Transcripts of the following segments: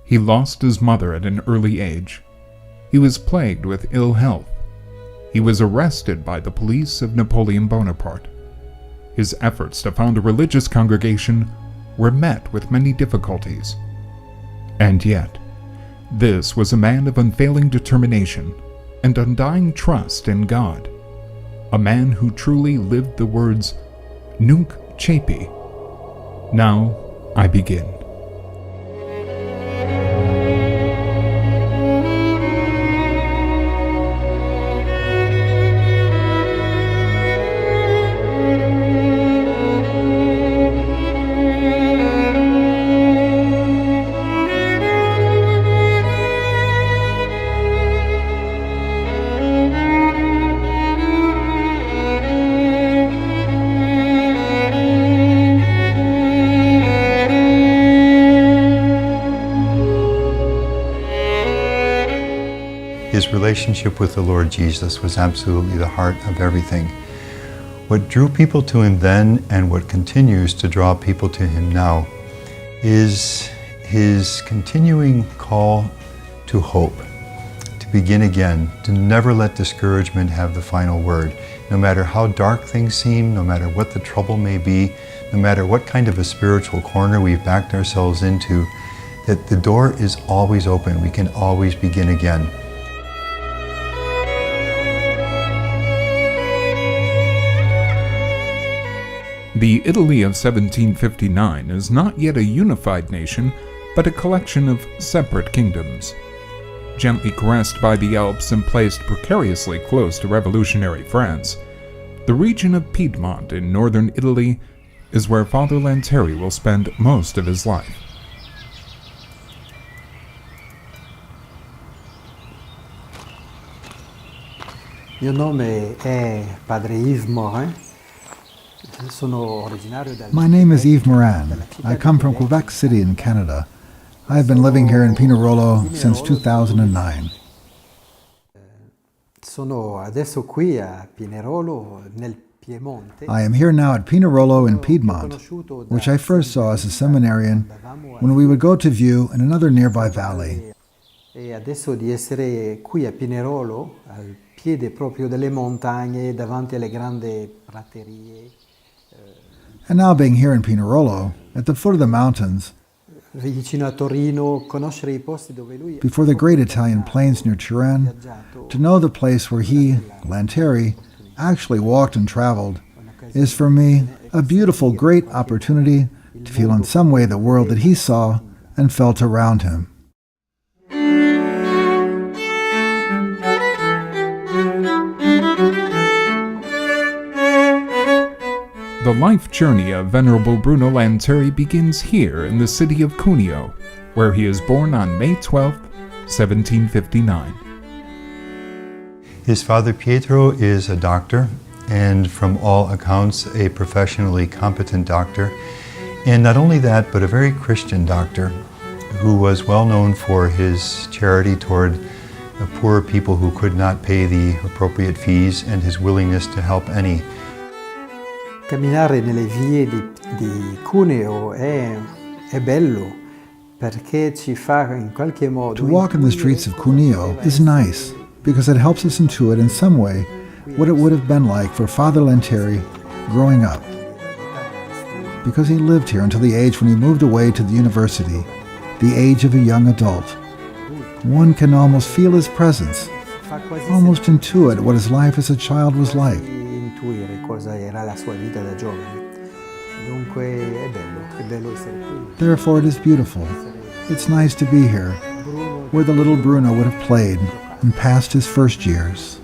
He lost his mother at an early age. He was plagued with ill health. He was arrested by the police of Napoleon Bonaparte. His efforts to found a religious congregation were met with many difficulties. And yet, this was a man of unfailing determination and undying trust in God, a man who truly lived the words, Nunc Coepi. Now I begin. His relationship with the Lord Jesus was absolutely the heart of everything. What drew people to him then and what continues to draw people to him now is his continuing call to hope, to begin again, to never let discouragement have the final word. No matter how dark things seem, no matter what the trouble may be, no matter what kind of a spiritual corner we've backed ourselves into, that the door is always open. We can always begin again. The Italy of 1759 is not yet a unified nation, but a collection of separate kingdoms. Gently caressed by the Alps and placed precariously close to revolutionary France, the region of Piedmont in northern Italy is where Father Lanteri will spend most of his life. Mio nome è Padre Yves Morin. My name is Yves Morin. I come from Quebec City in Canada. I have been living here in Pinerolo since 2009. I am here now at Pinerolo in Piedmont, which I first saw as a seminarian when we would go to view in another nearby valley. E adesso di essere qui a Pinerolo, al piede proprio delle montagne, davanti alle grandi praterie. And now being here in Pinerolo, at the foot of the mountains, vicino a Torino, conoscere I posti dove lui before the great Italian plains near Turin, to know the place where he, Lanteri, actually walked and traveled, is for me a beautiful, great opportunity to feel in some way the world that he saw and felt around him. The life journey of Venerable Bruno Lanteri begins here in the city of Cuneo, where he is born on May 12, 1759. His father Pietro is a doctor, and from all accounts a professionally competent doctor, and not only that, but a very Christian doctor who was well known for his charity toward poor people who could not pay the appropriate fees and his willingness to help any. Camminare nelle vie di Cuneo è bello, perché ci fa in qualche modo. To walk in the streets of Cuneo is nice, because it helps us intuit in some way what it would have been like for Father Lanteri growing up. Because he lived here until the age when he moved away to the university, the age of a young adult. One can almost feel his presence, almost intuit what his life as a child was like. Cosa era la sua vita da giovane. Dunque è bello essere qui. Therefore it is beautiful. It's nice to be here, where the little Bruno would have played and passed his first years.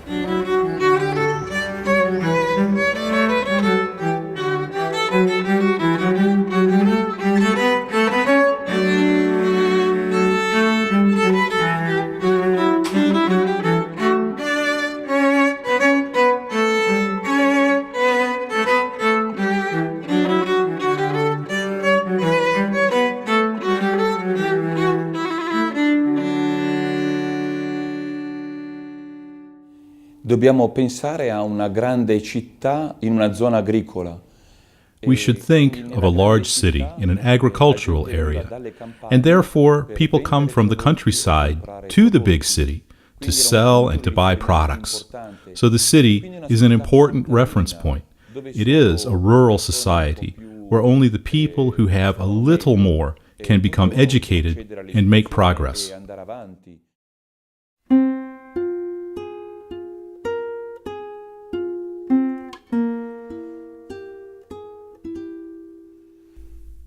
Dobbiamo pensare a una grande città in una zona agricola we should think of a large city in an agricultural area, and therefore people come from the countryside to the big city to sell and to buy products. So the city is an important reference point. It is a rural society where only the people who have a little more can become educated and make progress.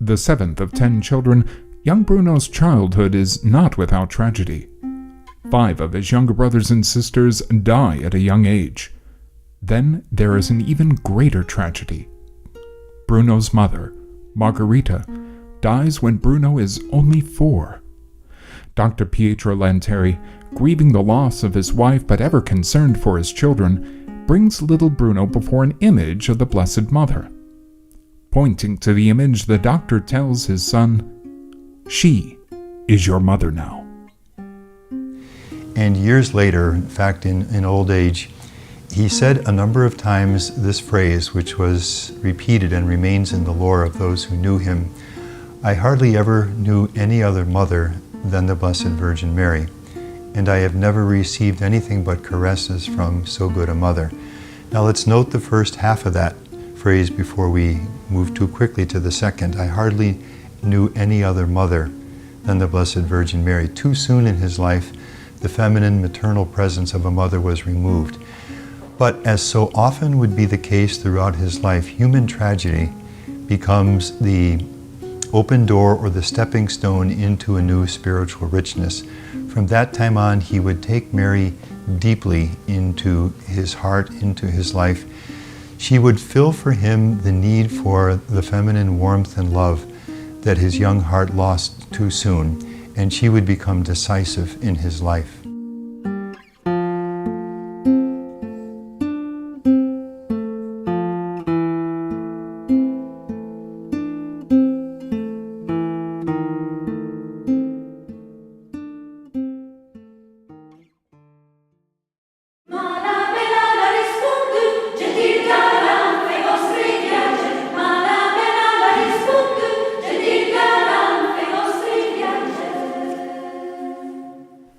The seventh of 10 children, young Bruno's childhood is not without tragedy. 5 of his younger brothers and sisters die at a young age. Then there is an even greater tragedy. Bruno's mother, Margherita, dies when Bruno is only 4. Dr. Pietro Lanteri, grieving the loss of his wife but ever concerned for his children, brings little Bruno before an image of the Blessed Mother. Pointing to the image, the doctor tells his son, "She is your mother now." And years later, in fact, in old age, he said a number of times this phrase, which was repeated and remains in the lore of those who knew him: "I hardly ever knew any other mother than the Blessed Virgin Mary, and I have never received anything but caresses from so good a mother." Now let's note the first half of that phrase before we move too quickly to the second. I hardly knew any other mother than the Blessed Virgin Mary. Too soon in his life, the feminine maternal presence of a mother was removed. But as so often would be the case throughout his life, human tragedy becomes the open door or the stepping stone into a new spiritual richness. From that time on, he would take Mary deeply into his heart, into his life. She would fill for him the need for the feminine warmth and love that his young heart lost too soon, and she would become decisive in his life.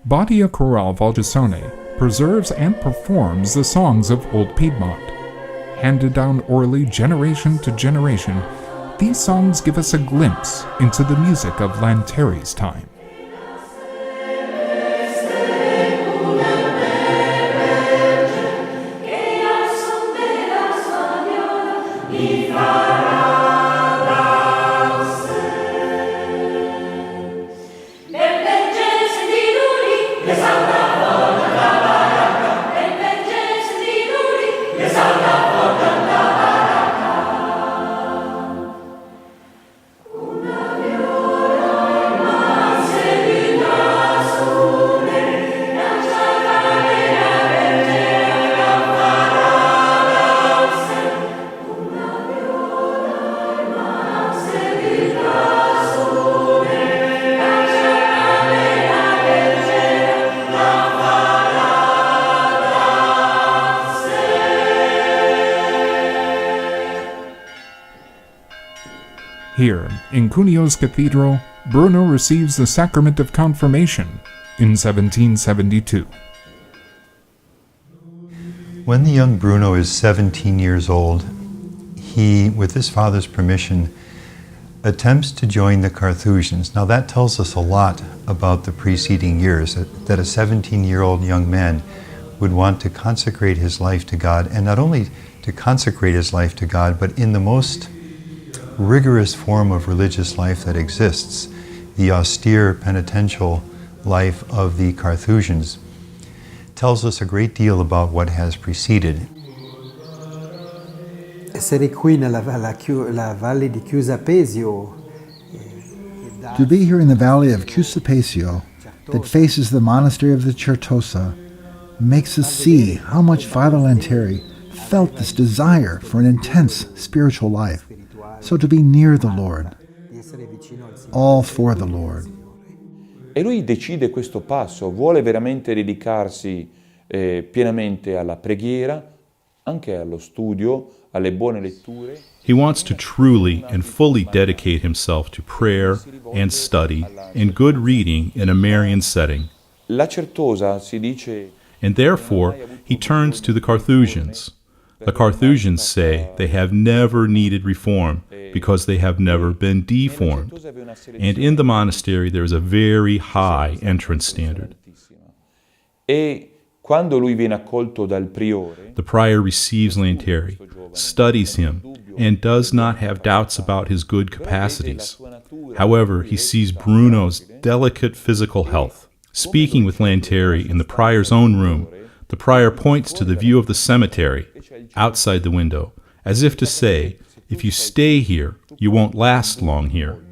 Badia Chorale Valgisone preserves and performs the songs of Old Piedmont. Handed down orally generation to generation, these songs give us a glimpse into the music of Lanteri's time. Here, in Cuneo's cathedral, Bruno receives the sacrament of confirmation in 1772. When the young Bruno is 17 years old, he, with his father's permission, attempts to join the Carthusians. Now that tells us a lot about the preceding years, that a 17-year-old young man would want to consecrate his life to God, and not only to consecrate his life to God, but in the most rigorous form of religious life that exists, the austere penitential life of the Carthusians, tells us a great deal about what has preceded. Essere qui nella la valle di Chiusapesio. To be here in the valley of Chiusapesio, that faces the monastery of the Certosa, makes us see how much Father Lanteri felt this desire for an intense spiritual life. So to be near the Lord, all for the Lord. E lui decide questo passo, vuole veramente dedicarsi pienamente alla preghiera, anche allo studio, alle buone letture. He wants to truly and fully dedicate himself to prayer and study and good reading in a Marian setting. La Certosa si dice And therefore, he turns to the Carthusians. The Carthusians say they have never needed reform because they have never been deformed. And in the monastery, there is a very high entrance standard. E quando lui viene accolto dal priore, The prior receives Lanteri, studies him, and does not have doubts about his good capacities. However, he sees Bruno's delicate physical health. Speaking with Lanteri in the prior's own room, the prior points to the view of the cemetery outside the window, as if to say, if you stay here, you won't last long here.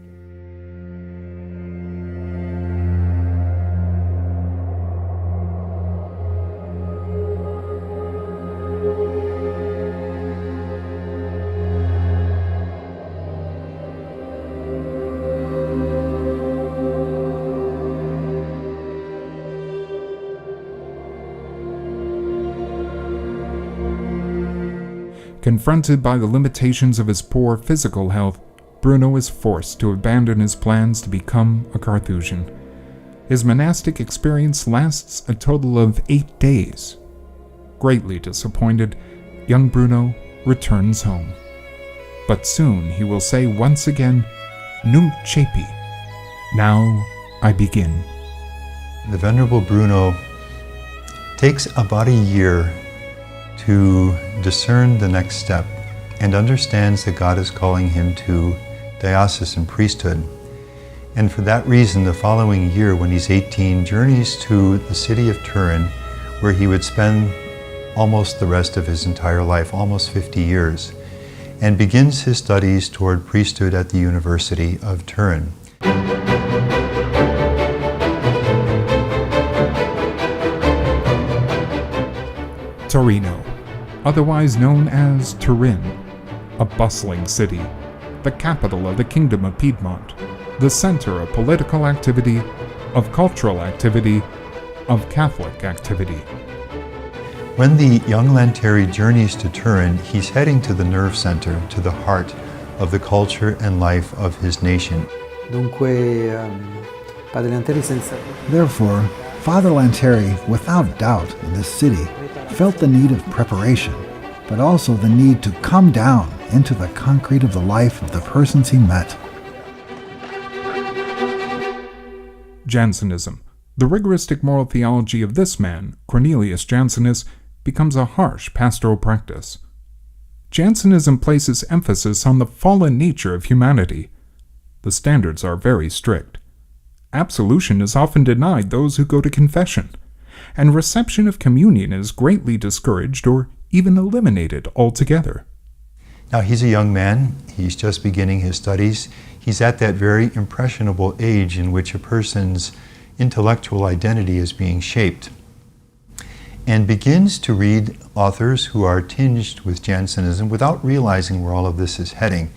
Confronted by the limitations of his poor physical health, Bruno is forced to abandon his plans to become a Carthusian. His monastic experience lasts a total of 8 days. Greatly disappointed, young Bruno returns home. But soon he will say once again, Nunc Coepi, now I begin. The Venerable Bruno takes about a year to discern the next step and understands that God is calling him to diocesan priesthood. And for that reason, the following year, when he's 18, journeys to the city of Turin, where he would spend almost the rest of his entire life, almost 50 years, and begins his studies toward priesthood at the University of Turin. Torino, otherwise known as Turin, a bustling city, the capital of the Kingdom of Piedmont, the center of political activity, of cultural activity, of Catholic activity. When the young Lanteri journeys to Turin, he's heading to the nerve center, to the heart of the culture and life of his nation. Dunque, Padre Lanteri senza... Therefore, Father Lanteri, without doubt, in this city, felt the need of preparation, but also the need to come down into the concrete of the life of the persons he met. Jansenism, the rigoristic moral theology of this man, Cornelius Jansenus, becomes a harsh pastoral practice. Jansenism places emphasis on the fallen nature of humanity. The standards are very strict. Absolution is often denied those who go to confession, and reception of communion is greatly discouraged or even eliminated altogether. Now, he's a young man. He's just beginning his studies. He's at that very impressionable age in which a person's intellectual identity is being shaped, and begins to read authors who are tinged with Jansenism without realizing where all of this is heading.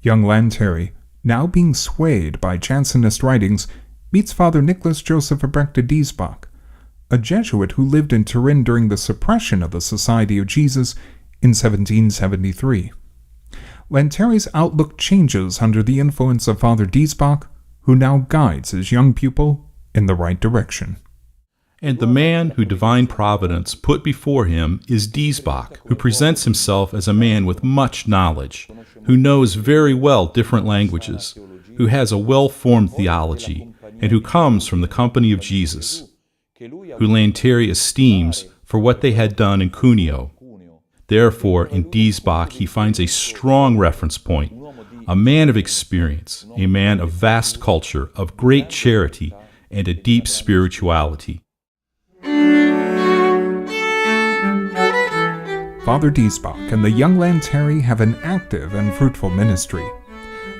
Young Lanteri, now being swayed by Jansenist writings, meets Father Nicholas Joseph Albrecht de Diesbach, a Jesuit who lived in Turin during the suppression of the Society of Jesus in 1773. Lanteri's outlook changes under the influence of Father Diesbach, who now guides his young pupil in the right direction. And the man who divine providence put before him is Diesbach, who presents himself as a man with much knowledge, who knows very well different languages, who has a well-formed theology, and who comes from the company of Jesus, who Lanteri esteems for what they had done in Cuneo. Therefore, in Diesbach he finds a strong reference point, a man of experience, a man of vast culture, of great charity, and a deep spirituality. Father Diesbach and the young Lanteri have an active and fruitful ministry.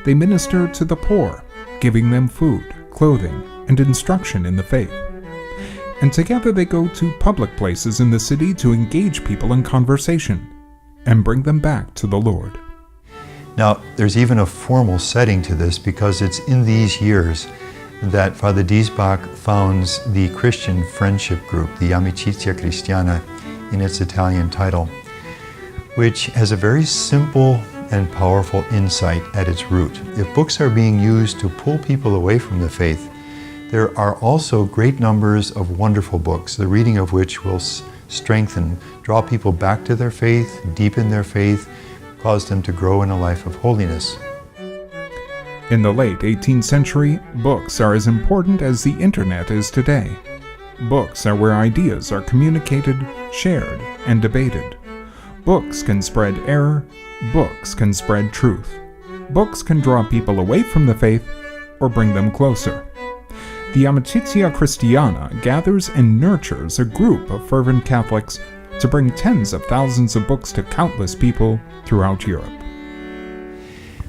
They minister to the poor, giving them food, clothing, and instruction in the faith. And together they go to public places in the city to engage people in conversation and bring them back to the Lord. Now, there's even a formal setting to this because it's in these years that Father Diesbach founds the Christian friendship group, the Amicizia Cristiana, in its Italian title, which has a very simple and powerful insight at its root. If books are being used to pull people away from the faith, there are also great numbers of wonderful books, the reading of which will strengthen, draw people back to their faith, deepen their faith, cause them to grow in a life of holiness. In the late 18th century, books are as important as the internet is today. Books are where ideas are communicated, shared, and debated. Books can spread error. Books can spread truth. Books can draw people away from the faith or bring them closer. The Amicizia Cristiana gathers and nurtures a group of fervent Catholics to bring tens of thousands of books to countless people throughout Europe.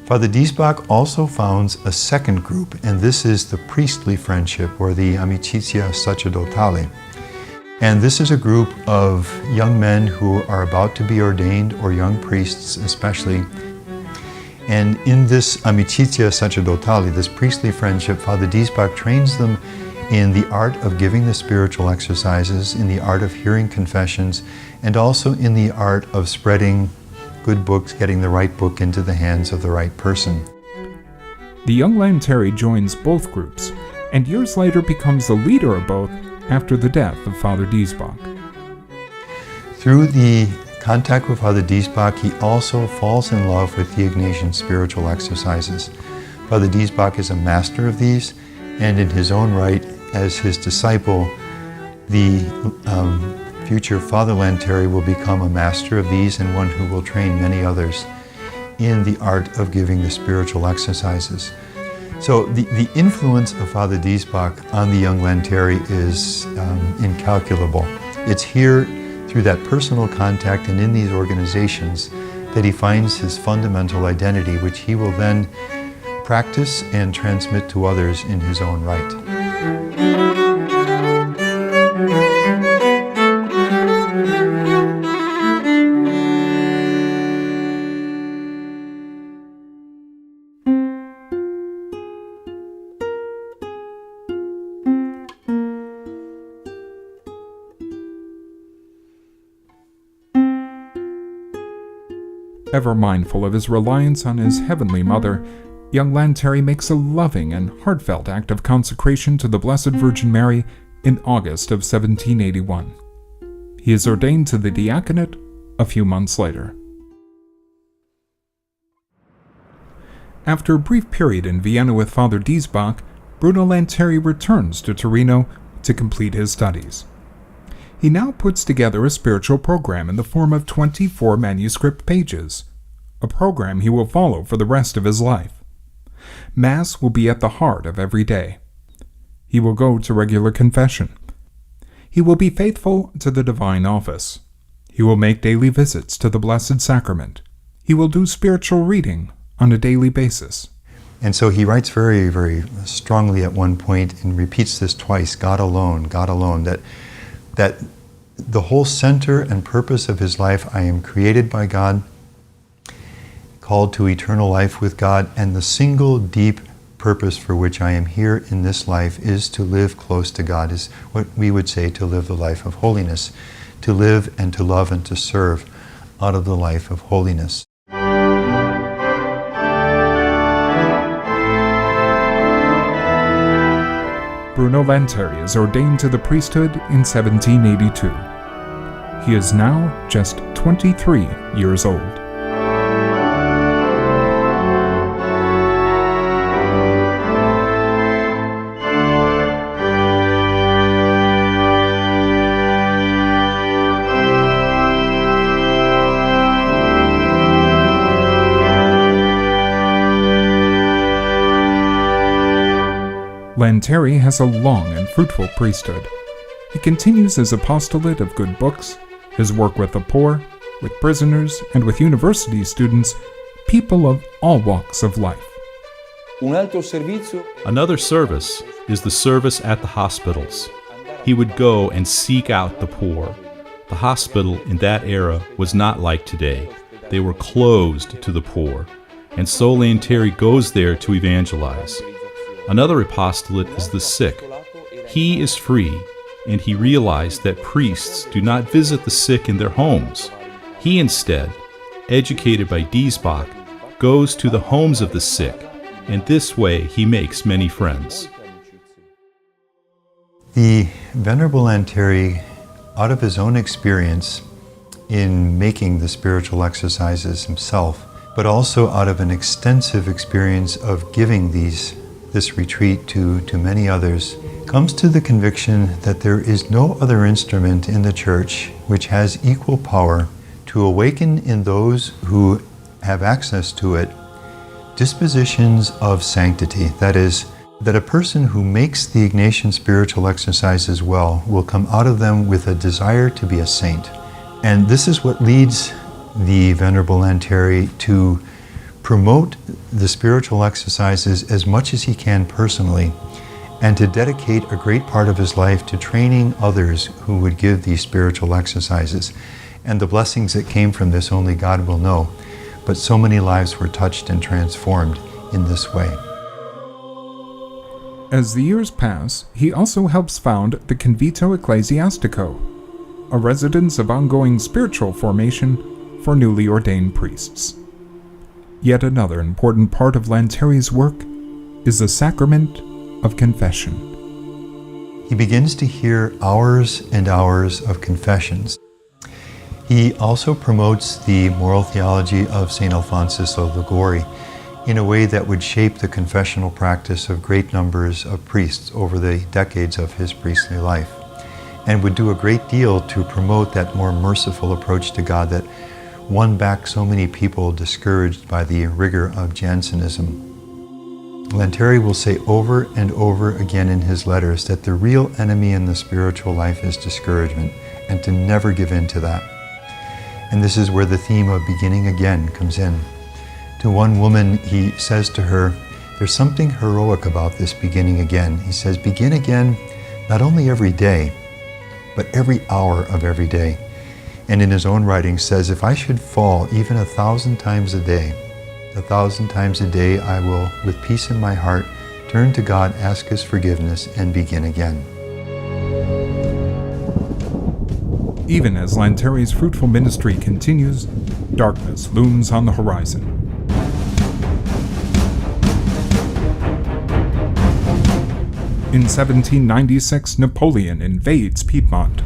Father Diesbach also founds a second group, and this is the priestly friendship, or the Amicizia Sacerdotale. And this is a group of young men who are about to be ordained, or young priests especially. And in this Amicizia Sacerdotale, this priestly friendship, Father Diesbach trains them in the art of giving the spiritual exercises, in the art of hearing confessions, and also in the art of spreading good books, getting the right book into the hands of the right person. The young Lanteri joins both groups, and years later becomes the leader of both after the death of Father Diesbach. Through the contact with Father Diesbach, he also falls in love with the Ignatian spiritual exercises. Father Diesbach is a master of these, and in his own right, as his disciple, the future Father Lanteri will become a master of these and one who will train many others in the art of giving the spiritual exercises. So the influence of Father Diesbach on the young Lanteri is incalculable. It's here through that personal contact and in these organizations that he finds his fundamental identity, which he will then practice and transmit to others in his own right. Ever mindful of his reliance on his Heavenly Mother, young Lanteri makes a loving and heartfelt act of consecration to the Blessed Virgin Mary in August of 1781. He is ordained to the diaconate a few months later. After a brief period in Vienna with Father Diesbach, Bruno Lanteri returns to Torino to complete his studies. He now puts together a spiritual program in the form of 24 manuscript pages, a program he will follow for the rest of his life. Mass will be at the heart of every day. He will go to regular confession. He will be faithful to the divine office. He will make daily visits to the Blessed Sacrament. He will do spiritual reading on a daily basis. And so he writes very, very strongly at one point and repeats this twice, God alone, that the whole center and purpose of his life, I am created by God, called to eternal life with God, and the single deep purpose for which I am here in this life is to live close to God, is what we would say to live the life of holiness, to live and to love and to serve out of the life of holiness. Bruno Lanteri is ordained to the priesthood in 1782. He is now just 23 years old. Lanteri has a long and fruitful priesthood. He continues his apostolate of good books, his work with the poor, with prisoners, and with university students, people of all walks of life. Another service is the service at the hospitals. He would go and seek out the poor. The hospital in that era was not like today. They were closed to the poor, and so Lanteri goes there to evangelize. Another apostolate is the sick. He is free, and he realized that priests do not visit the sick in their homes. He instead educated by Diesbach, goes to the homes of the sick, and this way he makes many friends. The Venerable Lanteri, out of his own experience in making the spiritual exercises himself, but also out of an extensive experience of giving this retreat to many others, comes to the conviction that there is no other instrument in the Church which has equal power to awaken in those who have access to it dispositions of sanctity. That is, that a person who makes the Ignatian spiritual exercises well will come out of them with a desire to be a saint. And this is what leads the Venerable Lanteri to promote the spiritual exercises as much as he can personally, and to dedicate a great part of his life to training others who would give these spiritual exercises. And the blessings that came from this only God will know. But so many lives were touched and transformed in this way. As the years pass, he also helps found the Convito Ecclesiastico, a residence of ongoing spiritual formation for newly ordained priests. Yet another important part of Lanteri's work is the sacrament of confession. He begins to hear hours and hours of confessions. He also promotes the moral theology of St. Alphonsus of Liguori in a way that would shape the confessional practice of great numbers of priests over the decades of his priestly life, and would do a great deal to promote that more merciful approach to God that won back so many people discouraged by the rigor of Jansenism. Lanteri will say over and over again in his letters that the real enemy in the spiritual life is discouragement, and to never give in to that. And this is where the theme of beginning again comes in. To one woman, he says to her, there's something heroic about this beginning again. He says, begin again, not only every day, but every hour of every day. And in his own writing says, if I should fall even 1,000 times a day, 1,000 times a day I will, with peace in my heart, turn to God, ask his forgiveness, and begin again. Even as Lanteri's fruitful ministry continues, darkness looms on the horizon. In 1796, Napoleon invades Piedmont.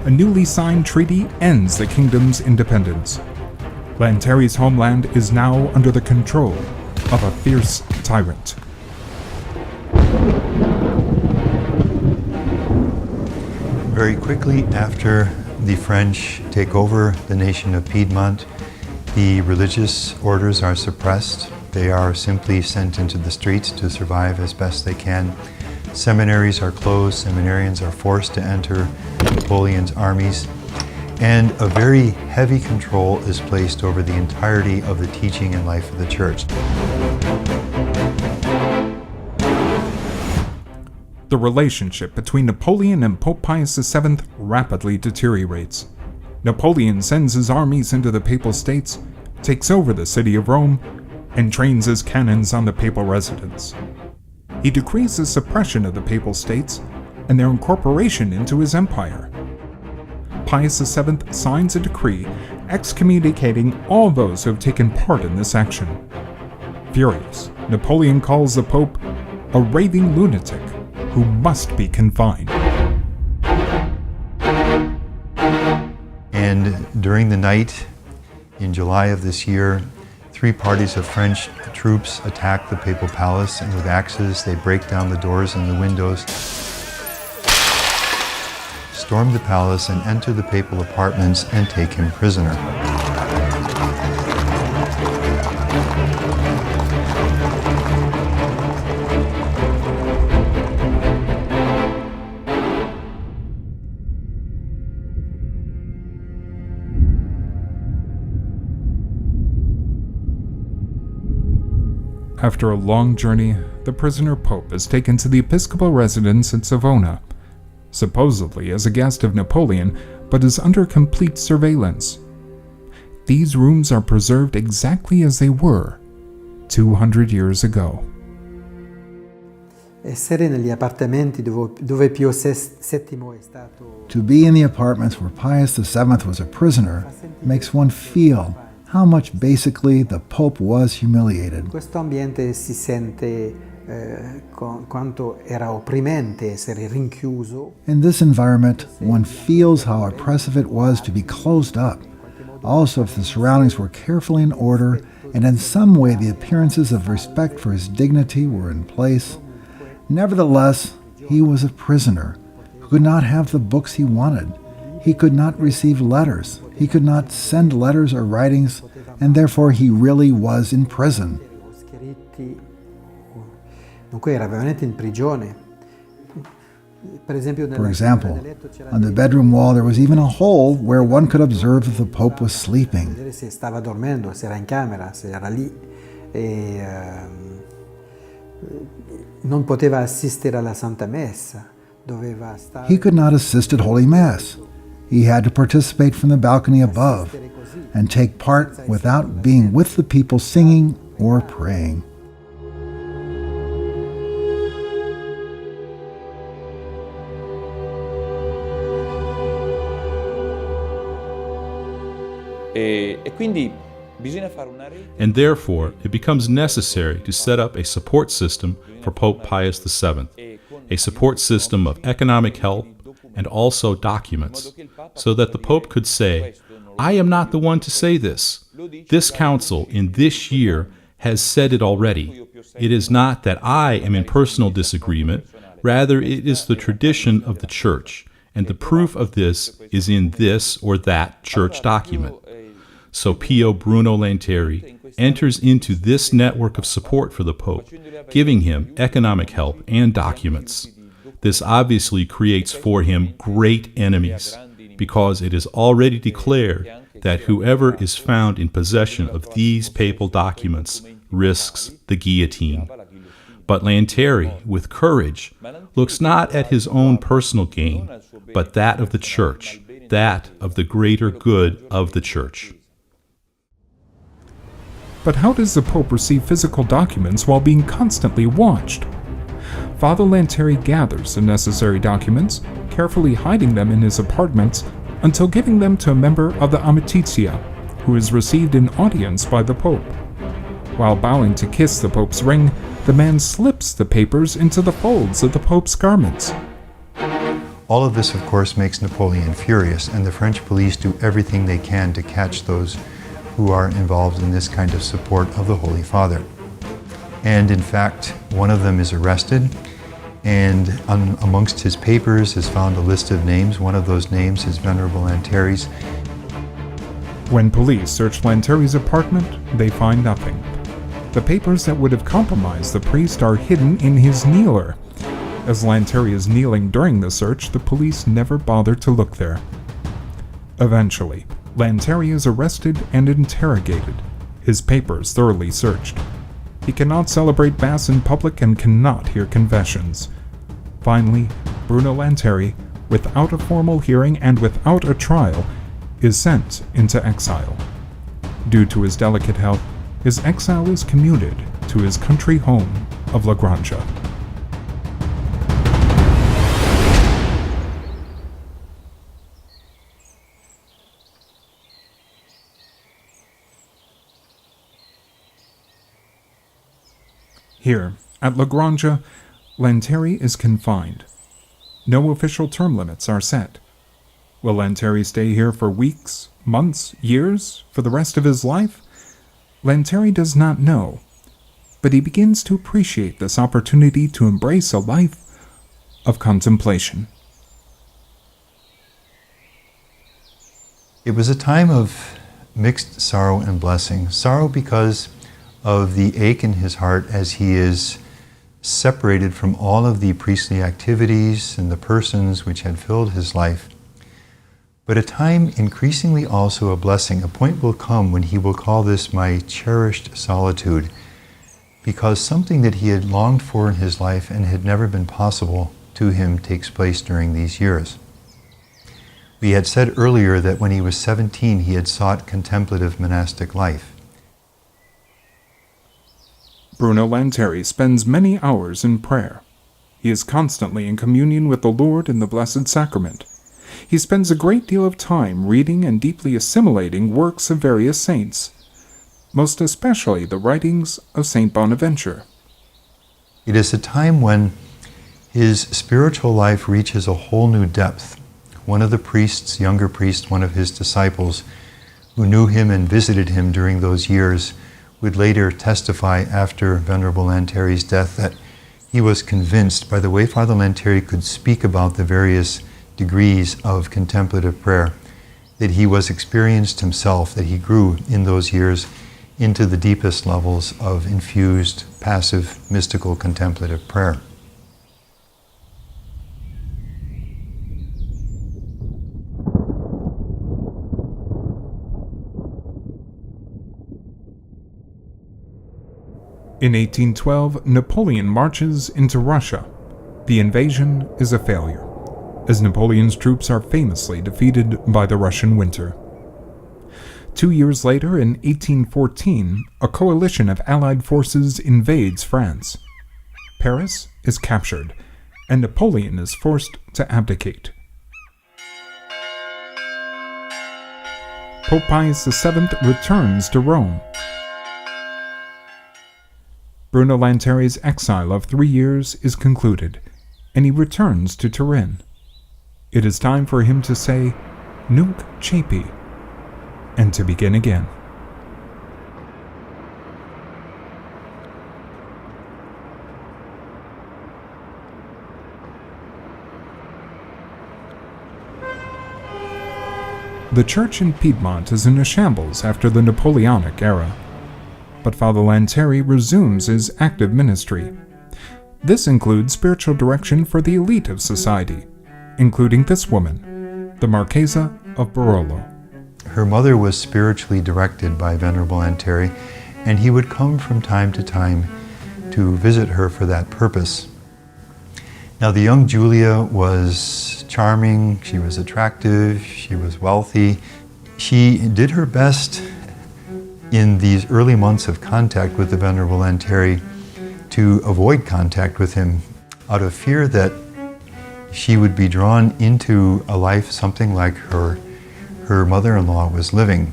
A newly signed treaty ends the kingdom's independence. Lanteri's homeland is now under the control of a fierce tyrant. Very quickly after the French take over the nation of Piedmont, the religious orders are suppressed. They are simply sent into the streets to survive as best they can. Seminaries are closed, seminarians are forced to enter Napoleon's armies, and a very heavy control is placed over the entirety of the teaching and life of the Church. The relationship between Napoleon and Pope Pius VII rapidly deteriorates. Napoleon sends his armies into the Papal States, takes over the city of Rome, and trains his cannons on the papal residence. He decrees the suppression of the Papal States and their incorporation into his empire. Pius VII signs a decree excommunicating all those who have taken part in this action. Furious, Napoleon calls the Pope a raving lunatic who must be confined. And during the night in July of this year, 3 parties of French troops attack the papal palace, and with axes they break down the doors and the windows, storm the palace and enter the papal apartments and take him prisoner. After a long journey, the prisoner pope is taken to the episcopal residence in Savona, supposedly as a guest of Napoleon, but is under complete surveillance. These rooms are preserved exactly as they were 200 years ago. Essere negli appartamenti dove Pio VII è stato. To be in the apartments where Pius VII was a prisoner makes one feel how much basically the Pope was humiliated. In questo ambiente si sente quanto era opprimente essere rinchiuso. In this environment, one feels how oppressive it was to be closed up. Also, if the surroundings were carefully in order and in some way the appearances of respect for his dignity were in place, nevertheless, he was a prisoner who could not have the books he wanted. He could not receive letters. He could not send letters or writings, and therefore he really was in prison. Dunque era veramente in prigione. For example, on the bedroom wall there was even a hole where one could observe if the Pope was sleeping. Se stava dormendo, se era in camera, se era lì. E non poteva assistere alla Santa Messa. Doveva stare. He could not assist at Holy Mass. He had to participate from the balcony above and take part without being with the people singing or praying. And therefore, it becomes necessary to set up a support system for Pope Pius VII, a support system of economic help and also documents, so that the Pope could say, I am not the one to say this. This council in this year has said it already. It is not that I am in personal disagreement, rather it is the tradition of the Church, and the proof of this is in this or that church document. So Pio Bruno Lanteri enters into this network of support for the Pope, giving him economic help and documents. This obviously creates for him great enemies, because it is already declared that whoever is found in possession of these papal documents risks the guillotine. But Lanteri, with courage, looks not at his own personal gain, but that of the Church, that of the greater good of the Church. But how does the Pope receive physical documents while being constantly watched? Father Lanteri gathers the necessary documents, carefully hiding them in his apartments until giving them to a member of the Amitizia, who is received in audience by the Pope. While bowing to kiss the Pope's ring, the man slips the papers into the folds of the Pope's garments. All of this, of course, makes Napoleon furious, and the French police do everything they can to catch those who are involved in this kind of support of the Holy Father. And in fact, one of them is arrested, and amongst his papers is found a list of names. One of those names is Venerable Lanteri's. When police search Lanteri's apartment, they find nothing. The papers that would have compromised the priest are hidden in his kneeler. As Lanteri is kneeling during the search, the police never bother to look there. Eventually, Lanteri is arrested and interrogated, his papers thoroughly searched. He cannot celebrate Mass in public and cannot hear confessions. Finally, Bruno Lanteri, without a formal hearing and without a trial, is sent into exile. Due to his delicate health, his exile is commuted to his country home of La Granja. Here, at La Granja, Lanteri is confined. No official term limits are set. Will Lanteri stay here for weeks, months, years, for the rest of his life? Lanteri does not know, but he begins to appreciate this opportunity to embrace a life of contemplation. It was a time of mixed sorrow and blessing. Sorrow because of the ache in his heart as he is separated from all of the priestly activities and the persons which had filled his life. But a time increasingly also a blessing. A point will come when he will call this my cherished solitude, because something that he had longed for in his life and had never been possible to him takes place during these years. We had said earlier that when he was 17 he had sought contemplative monastic life. Bruno Lanteri spends many hours in prayer. He is constantly in communion with the Lord in the Blessed Sacrament. He spends a great deal of time reading and deeply assimilating works of various saints, most especially the writings of Saint Bonaventure. It is a time when his spiritual life reaches a whole new depth. One of the priests, younger priest, one of his disciples, who knew him and visited him during those years, would later testify after Venerable Lanteri's death that he was convinced by the way Father Lanteri could speak about the various degrees of contemplative prayer, that he was experienced himself, that he grew in those years into the deepest levels of infused, passive, mystical contemplative prayer. In 1812, Napoleon marches into Russia. The invasion is a failure, as Napoleon's troops are famously defeated by the Russian winter. 2 years later, in 1814, a coalition of Allied forces invades France. Paris is captured, and Napoleon is forced to abdicate. Pope Pius VII returns to Rome. Bruno Lanteri's exile of 3 years is concluded, and he returns to Turin. It is time for him to say, Nunc Coepi, and to begin again. The church in Piedmont is in a shambles after the Napoleonic era, but Father Lanteri resumes his active ministry. This includes spiritual direction for the elite of society, including this woman, the Marchesa of Barolo. Her mother was spiritually directed by Venerable Lanteri, and he would come from time to time to visit her for that purpose. Now, the young Julia was charming, she was attractive, she was wealthy. She did her best in these early months of contact with the Venerable Lanteri to avoid contact with him out of fear that she would be drawn into a life something like her mother-in-law was living.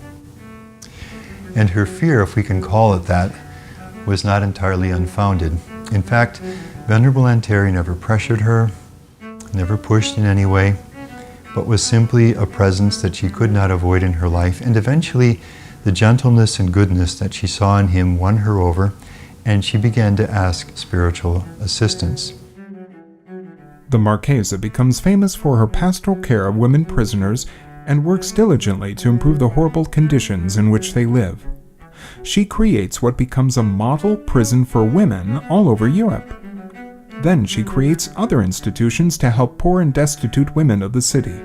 And her fear, if we can call it that, was not entirely unfounded. In fact, Venerable Lanteri never pressured her, never pushed in any way, but was simply a presence that she could not avoid in her life. And eventually, the gentleness and goodness that she saw in him won her over, and she began to ask spiritual assistance. The Marchesa becomes famous for her pastoral care of women prisoners and works diligently to improve the horrible conditions in which they live. She creates what becomes a model prison for women all over Europe. Then she creates other institutions to help poor and destitute women of the city.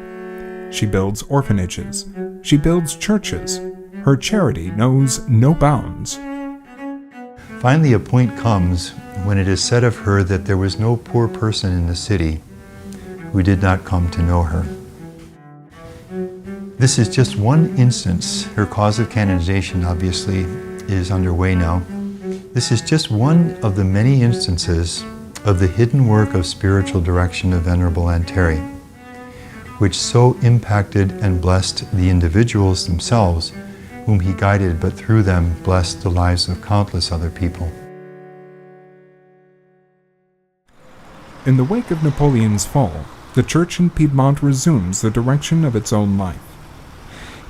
She builds orphanages. She builds churches. Her charity knows no bounds. Finally, a point comes when it is said of her that there was no poor person in the city who did not come to know her. This is just one instance. Her cause of canonization, obviously, is underway now. This is just one of the many instances of the hidden work of spiritual direction of Venerable Lanteri, which so impacted and blessed the individuals themselves whom he guided, but through them blessed the lives of countless other people. In the wake of Napoleon's fall, the church in Piedmont resumes the direction of its own life.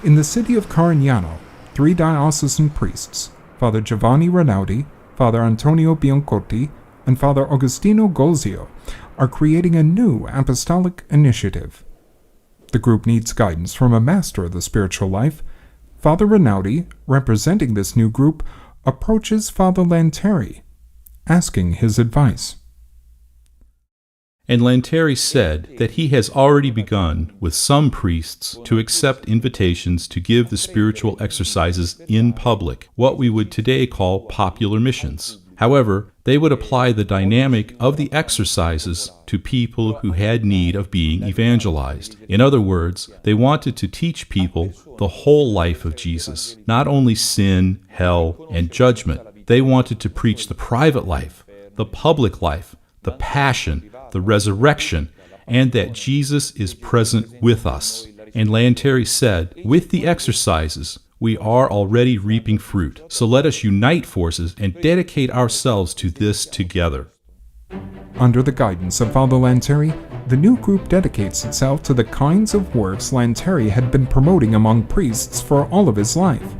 In the city of Carignano, 3 diocesan priests, Father Giovanni Renaudi, Father Antonio Biancotti, and Father Agostino Golzio, are creating a new apostolic initiative. The group needs guidance from a master of the spiritual life. Father Renaudi, representing this new group, approaches Father Lanteri, asking his advice. And Lanteri said that he has already begun with some priests to accept invitations to give the spiritual exercises in public, what we would today call popular missions. However, they would apply the dynamic of the exercises to people who had need of being evangelized. In other words, they wanted to teach people the whole life of Jesus, not only sin, hell, and judgment. They wanted to preach the private life, the public life, the passion, the resurrection, and that Jesus is present with us. And Lanteri said, with the exercises, we are already reaping fruit. So let us unite forces and dedicate ourselves to this together. Under the guidance of Father Lanteri, the new group dedicates itself to the kinds of works Lanteri had been promoting among priests for all of his life,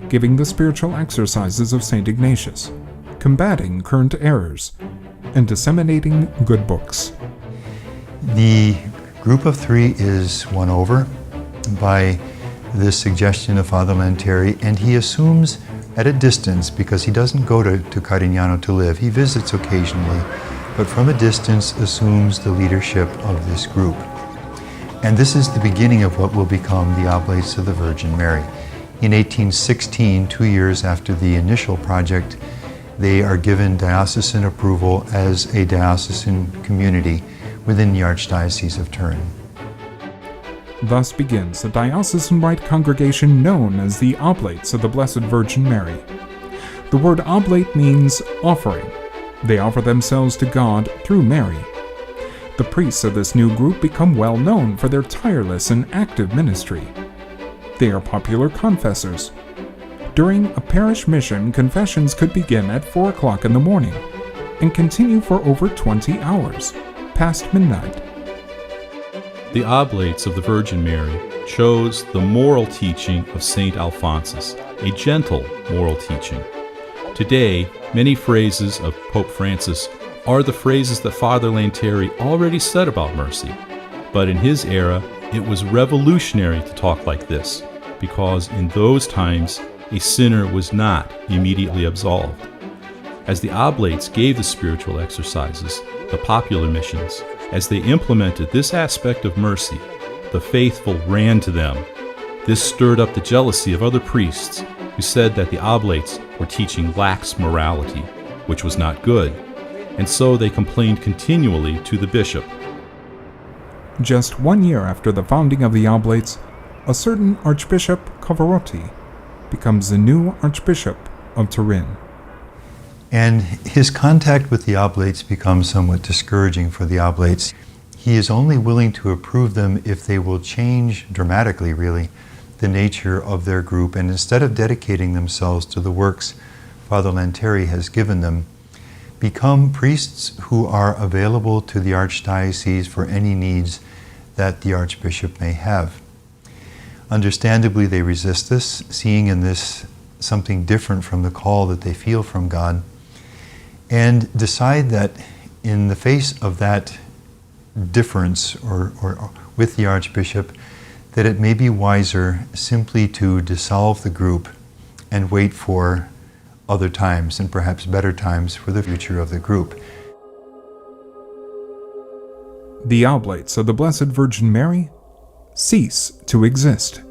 giving the spiritual exercises of St. Ignatius, combating current errors, and disseminating good books. The group of three is won over by this suggestion of Father Lanteri, and he assumes at a distance, because he doesn't go to Carignano to live, he visits occasionally, but from a distance assumes the leadership of this group. And this is the beginning of what will become the Oblates of the Virgin Mary. In 1816, 2 years after the initial project, they are given diocesan approval as a diocesan community within the Archdiocese of Turin. Thus begins a diocesan-wide congregation known as the Oblates of the Blessed Virgin Mary. The word oblate means offering. They offer themselves to God through Mary. The priests of this new group become well known for their tireless and active ministry. They are popular confessors. During a parish mission, confessions could begin at 4 o'clock in the morning and continue for over 20 hours, past midnight. The Oblates of the Virgin Mary chose the moral teaching of St. Alphonsus, a gentle moral teaching. Today, many phrases of Pope Francis are the phrases that Father Lanteri already said about mercy. But in his era, it was revolutionary to talk like this, because in those times, a sinner was not immediately absolved. As the Oblates gave the spiritual exercises, the popular missions, as they implemented this aspect of mercy, the faithful ran to them. This stirred up the jealousy of other priests who said that the Oblates were teaching lax morality, which was not good, and so they complained continually to the bishop. Just 1 year after the founding of the Oblates, a certain Archbishop Cavarotti becomes the new Archbishop of Turin. And his contact with the Oblates becomes somewhat discouraging for the Oblates. He is only willing to approve them if they will change dramatically, really, the nature of their group, and instead of dedicating themselves to the works Father Lanteri has given them, become priests who are available to the Archdiocese for any needs that the Archbishop may have. Understandably, they resist this, seeing in this something different from the call that they feel from God, and decide that in the face of that difference or with the Archbishop, that it may be wiser simply to dissolve the group and wait for other times, and perhaps better times, for the future of the group. The Oblates of the Blessed Virgin Mary cease to exist.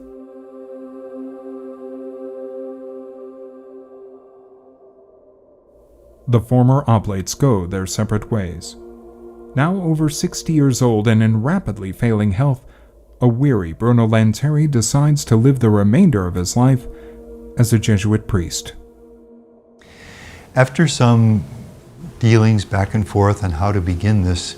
The former Oblates go their separate ways. Now over 60 years old and in rapidly failing health, a weary Bruno Lanteri decides to live the remainder of his life as a Jesuit priest. After some dealings back and forth on how to begin this,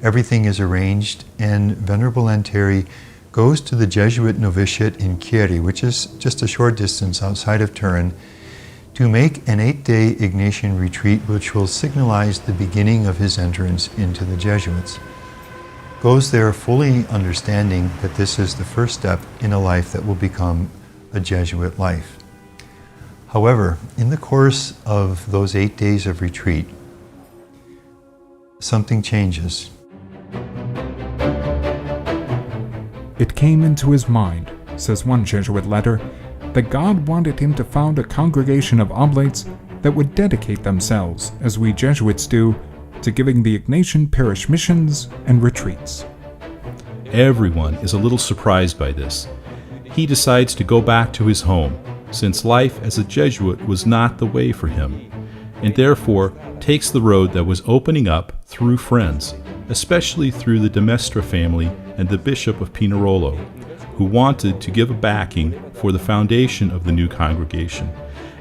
everything is arranged, and Venerable Lanteri goes to the Jesuit novitiate in Chieri, which is just a short distance outside of Turin, to make an 8-day Ignatian retreat which will signalize the beginning of his entrance into the Jesuits. Goes there fully understanding that this is the first step in a life that will become a Jesuit life. However, in the course of those 8 days of retreat, something changes. It came into his mind, says one Jesuit letter, that God wanted him to found a congregation of Oblates that would dedicate themselves, as we Jesuits do, to giving the Ignatian parish missions and retreats. Everyone is a little surprised by this. He decides to go back to his home, since life as a Jesuit was not the way for him, and therefore takes the road that was opening up through friends, especially through the de Mestre family and the Bishop of Pinerolo, who wanted to give a backing for the foundation of the new congregation,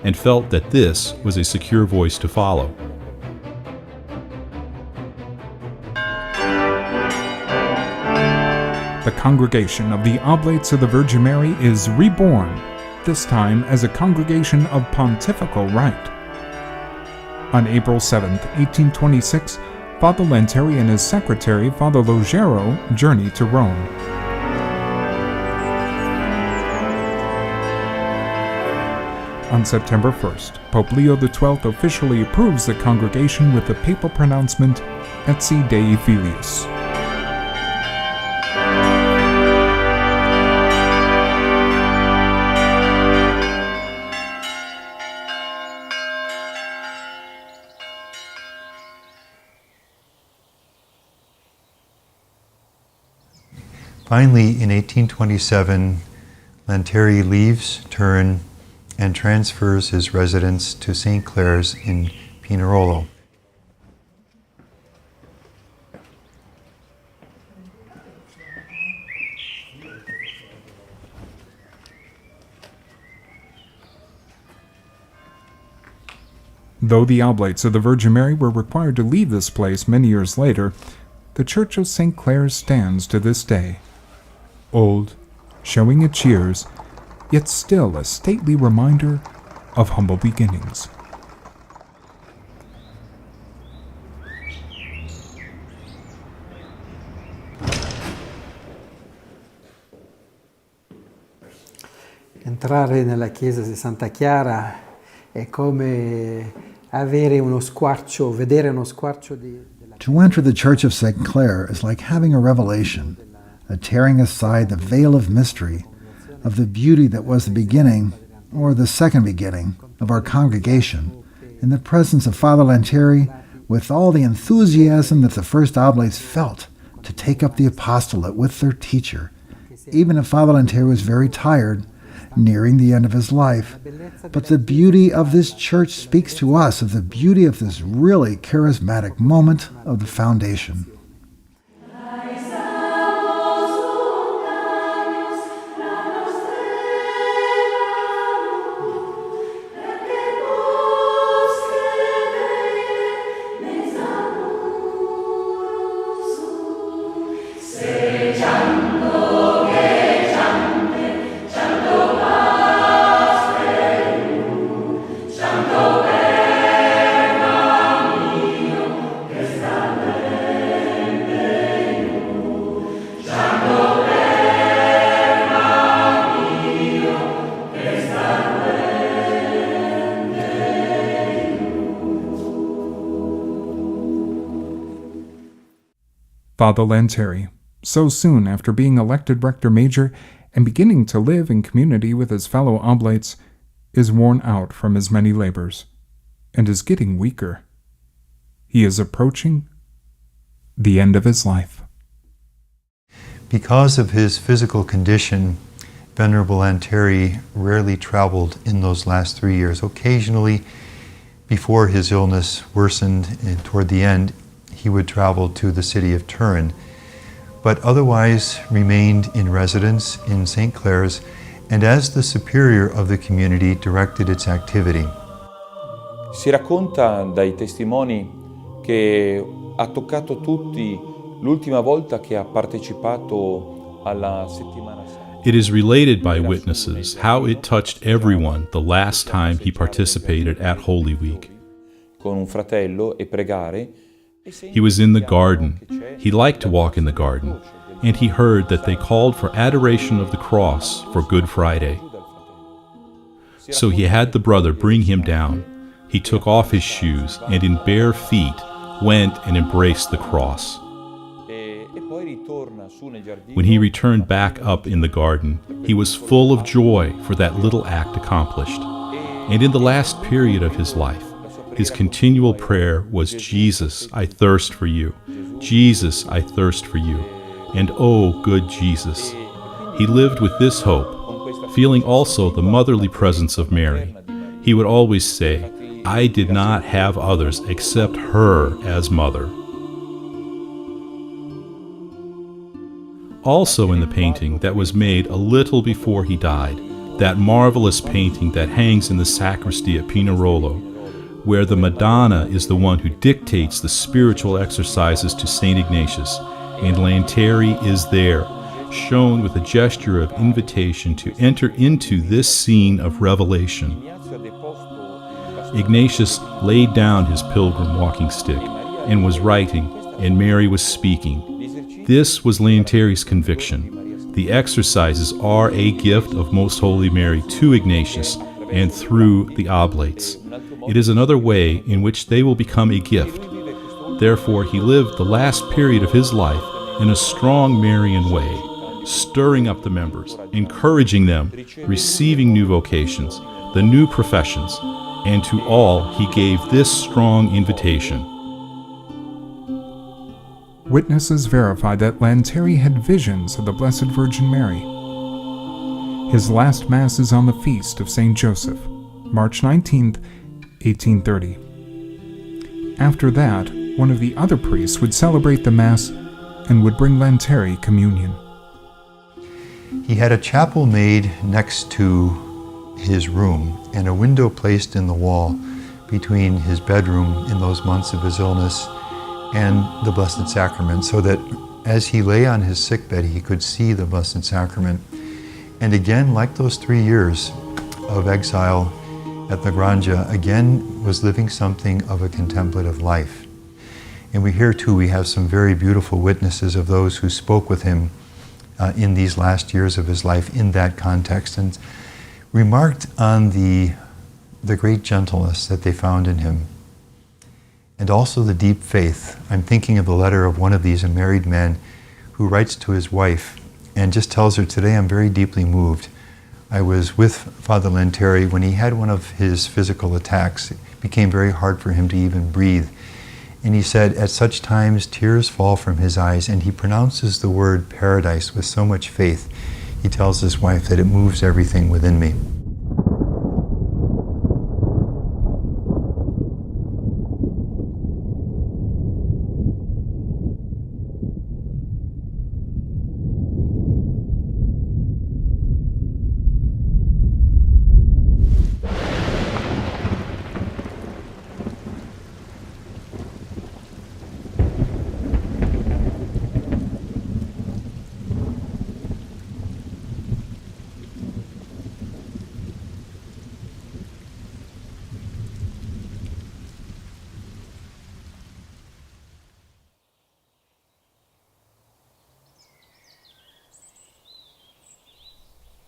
and felt that this was a secure voice to follow. the congregation of the Oblates of the Virgin Mary is reborn, this time as a congregation of pontifical right. On April 7, 1826, Father Lanteri and his secretary, Father Logero, journeyed to Rome. On September 1st, Pope Leo XII officially approves the congregation with the papal pronouncement Etsi Dei Filius. Finally, in 1827, Lanteri leaves Turin and transfers his residence to St. Clare's in Pinerolo. Though the Oblates of the Virgin Mary were required to leave this place many years later, the Church of St. Clare's stands to this day. Old, showing its years, yet still a stately reminder of humble beginnings. Entrare nella chiesa di Santa Chiara è come avere uno squarcio, vedere uno squarcio della... To enter the Church of St. Clare is like having a revelation, a tearing aside the veil of mystery, of the beauty that was the beginning, or the second beginning, of our congregation, in the presence of Father Lanteri, with all the enthusiasm that the first Oblates felt to take up the apostolate with their teacher, even if Father Lanteri was very tired, nearing the end of his life. But the beauty of this church speaks to us of the beauty of this really charismatic moment of the foundation. Father Lanteri, so soon after being elected Rector Major and beginning to live in community with his fellow Oblates, is worn out from his many labors and is getting weaker. He is approaching the end of his life. Because of his physical condition, Venerable Lanteri rarely traveled in those last 3 years. Occasionally, before his illness worsened and toward the end, he would travel to the city of Turin, but otherwise remained in residence in St. Clare's and as the superior of the community directed its activity. Si racconta dai testimoni che ha toccato tutti l'ultima volta che ha partecipato alla settimana santa. It is related by witnesses how it touched everyone the last time he participated at Holy Week. Con un fratello e pregare. He was in the garden. He liked to walk in the garden, and he heard that they called for adoration of the cross for Good Friday. So he had the brother bring him down. He took off his shoes and in bare feet went and embraced the cross. When he returned back up in the garden, he was full of joy for that little act accomplished. And in the last period of his life, his continual prayer was, "Jesus, I thirst for you. Jesus, I thirst for you. And oh, good Jesus." He lived with this hope, feeling also the motherly presence of Mary. He would always say, "I did not have others except her as mother." Also in the painting that was made a little before he died, that marvelous painting that hangs in the sacristy at Pinerolo, where the Madonna is the one who dictates the spiritual exercises to St. Ignatius, and Lanteri is there, shown with a gesture of invitation to enter into this scene of revelation. Ignatius laid down his pilgrim walking stick and was writing, and Mary was speaking. This was Lanteri's conviction. The exercises are a gift of Most Holy Mary to Ignatius and through the Oblates. It is another way in which they will become a gift. Therefore, he lived the last period of his life in a strong Marian way, stirring up the members, encouraging them, receiving new vocations, the new professions, and to all he gave this strong invitation. Witnesses verify that Lanteri had visions of the Blessed Virgin Mary. His last Mass is on the feast of St. Joseph, March 19th, 1830. After that, one of the other priests would celebrate the Mass and would bring Lanteri communion. He had a chapel made next to his room and a window placed in the wall between his bedroom in those months of his illness and the Blessed Sacrament, so that as he lay on his sickbed, he could see the Blessed Sacrament. And again, like those 3 years of exile at La Granja, again was living something of a contemplative life. And we here too, we have some very beautiful witnesses of those who spoke with him in these last years of his life in that context, and remarked on the great gentleness that they found in him, and also the deep faith. I'm thinking of the letter of one of these, a married man, who writes to his wife and just tells her, "Today I'm very deeply moved. I was with Father Lanteri when he had one of his physical attacks. It became very hard for him to even breathe. And he said, at such times tears fall from his eyes, and he pronounces the word paradise with so much faith. He tells his wife that it moves everything within me."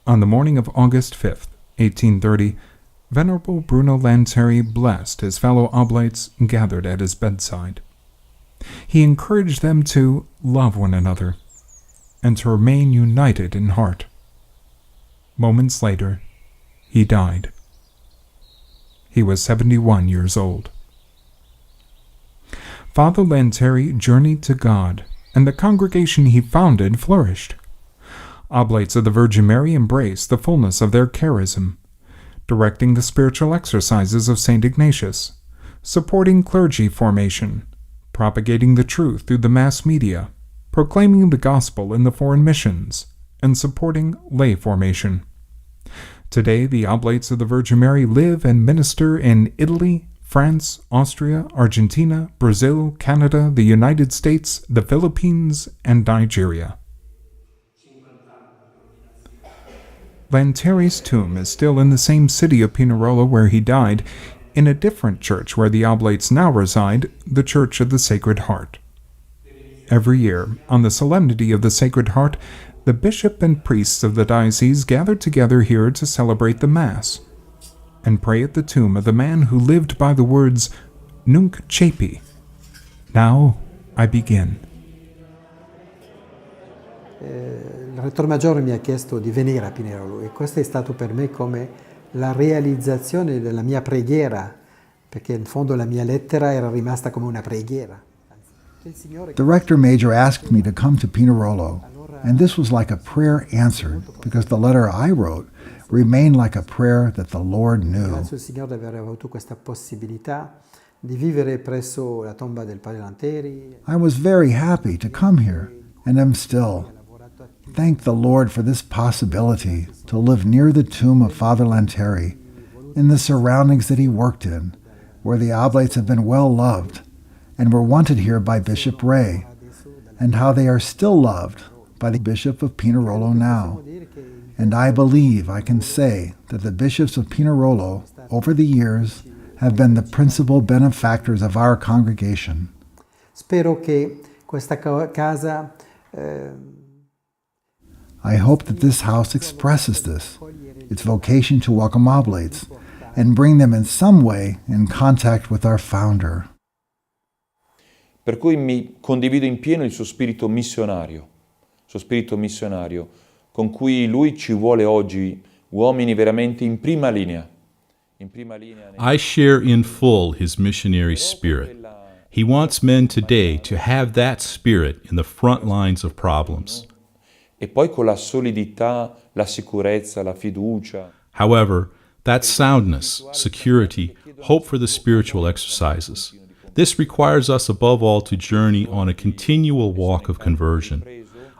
On the morning of August 5th, 1830, Venerable Bruno Lanteri blessed his fellow Oblates gathered at his bedside. He encouraged them to love one another and to remain united in heart. Moments later, he died. He was 71 years old. Father Lanteri journeyed to God, and the congregation he founded flourished. Oblates of the Virgin Mary embraced the fullness of their charism, directing the spiritual exercises of St. Ignatius, supporting clergy formation, propagating the truth through the mass media, proclaiming the gospel in the foreign missions, and supporting lay formation. Today, the Oblates of the Virgin Mary live and minister in Italy, France, Austria, Argentina, Brazil, Canada, the United States, the Philippines, and Nigeria. Lanteri's tomb is still in the same city of Pinerolo where he died, in a different church where the Oblates now reside, the Church of the Sacred Heart. Every year, on the Solemnity of the Sacred Heart, the bishop and priests of the diocese gather together here to celebrate the Mass and pray at the tomb of the man who lived by the words, Nunc Coepi. Now I begin. Il Rettor Maggiore mi ha chiesto di venire a Pinerolo e questo è stato per me come la realizzazione della mia preghiera, perché in fondo la mia lettera era rimasta come una preghiera. The Rector Major asked me to come to Pinerolo, and this was like a prayer answered, because the letter I wrote remained like a prayer that the Lord knew. Grazie al Signore di aver avuto questa possibilità di vivere presso la tomba del Padre Lanteri. I was very happy to come here, and am still. Thank the Lord for this possibility to live near the tomb of Father Lanteri, in the surroundings that he worked in, where the Oblates have been well loved, and were wanted here by Bishop Ray, and how they are still loved by the Bishop of Pinerolo now. And I believe I can say that the bishops of Pinerolo, over the years, have been the principal benefactors of our congregation. Spero che questa casa I hope that this house expresses this, its vocation to welcome Oblates, and bring them in some way in contact with our founder. Per cui mi condivido in pieno il suo spirito missionario, con cui lui ci vuole oggi, uomini veramente in prima linea. I share in full his missionary spirit. He wants men today to have that spirit in the front lines of problems. E poi con la solidità, la sicurezza, la fiducia. However, that soundness, security, hope for the spiritual exercises. This requires us above all to journey on a continual walk of conversion.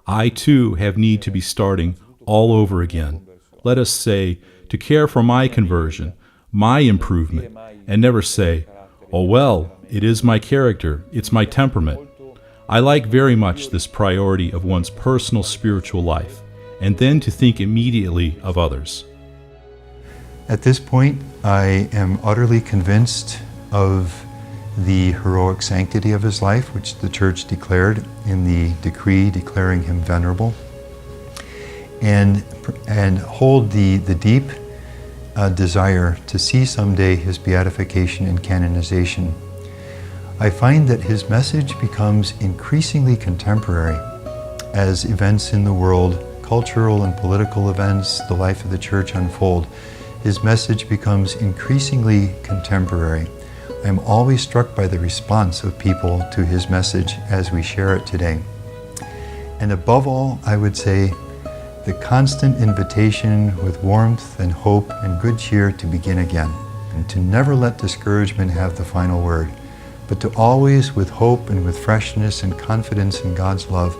I too have need to be starting all over again. Let us say, to care for my conversion, my improvement, and never say, oh well, it is my character, it's my temperament. I like very much this priority of one's personal spiritual life, and then to think immediately of others. At this point, I am utterly convinced of the heroic sanctity of his life, which the Church declared in the decree declaring him venerable, and hold the deep desire to see someday his beatification and canonization. I find that his message becomes increasingly contemporary as events in the world, cultural and political events, the life of the Church unfold. His message becomes increasingly contemporary. I am always struck by the response of people to his message as we share it today. And above all, I would say, the constant invitation with warmth and hope and good cheer to begin again, and to never let discouragement have the final word, but to always, with hope and with freshness and confidence in God's love,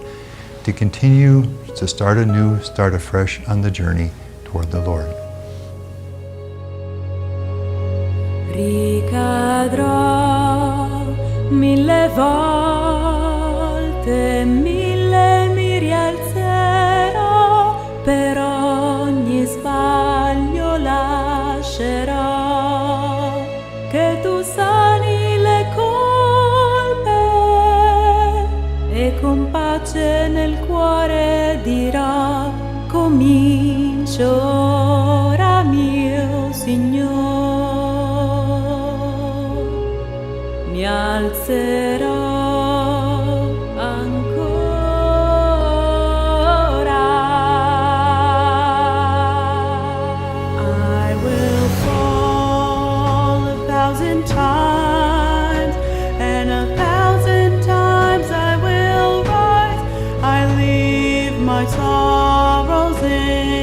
to continue to start anew, start afresh on the journey toward the Lord. Ricadrò 1000 volte, 1000 mi rialzerò, per ogni sbaglio lascerò che tu sani le colpe, e con pace nel cuore dirò, comincio ora mio Signore. Mi alzerò ancora. I will fall 1,000 times, and 1,000 times I will rise. I leave my sorrows in